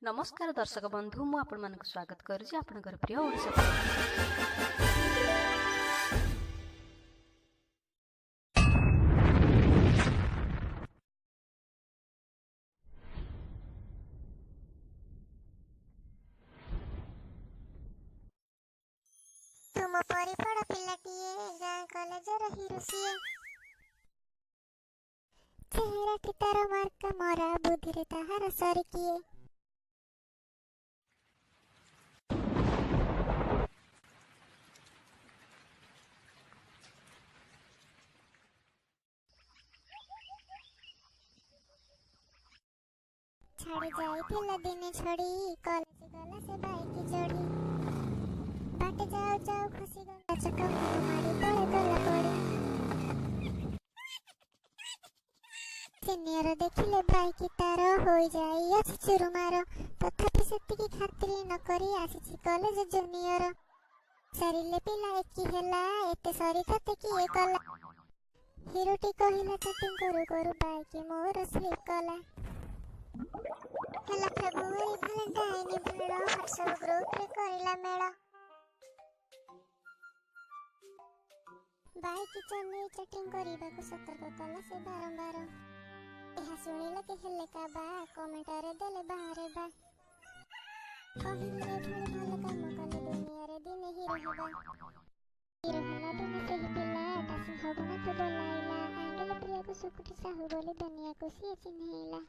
नमस्कार दर्शक बंधु मु आपण मानक स्वागत करुछि आपनकर प्रिय ओडिसा। तुम परिपड़ पिलाटिए गाँ कॉलेजर हिरोसिए चेहरा की तार मार्का मोरा बुद्धि रे ताहार सर किए छाड़ी जाइथिला दिने छड़ी कॉलेज गला से बाइक चढ़ी बाट जाओ जाओ खसी गला चक्का मारी तले गला पड़ी सीनियर देखिले बाइक तार हो जाई अछि चुरुमार तथापि सेतिकी खातिरी न करी आसीछि कॉलेज जूनियर सरिले पिला एकी हेला एते सरी खते की एकला हिरोटी कहिला चैटिंग करू करू बाइक मोर स्लिप कला हेला फेब्रुआरी भैलेंटाइन भेड़ व्हाट्सएप ग्रुप रे करिला मेला बाइक चले चैटिंग करिबा को सतर्क कला से बारंबार एहा सुनिला के हेले का बा कमेंट रे देले बाहरे बा कहिले भले भले काम कले दुनिया रे दिन ही रहबा हिरो हला दिन से ही पिला दासी भगना तो बोलाइला आंगल प्रिया को सुकुटी साहू बोले दुनिया को सी चिन्हैला।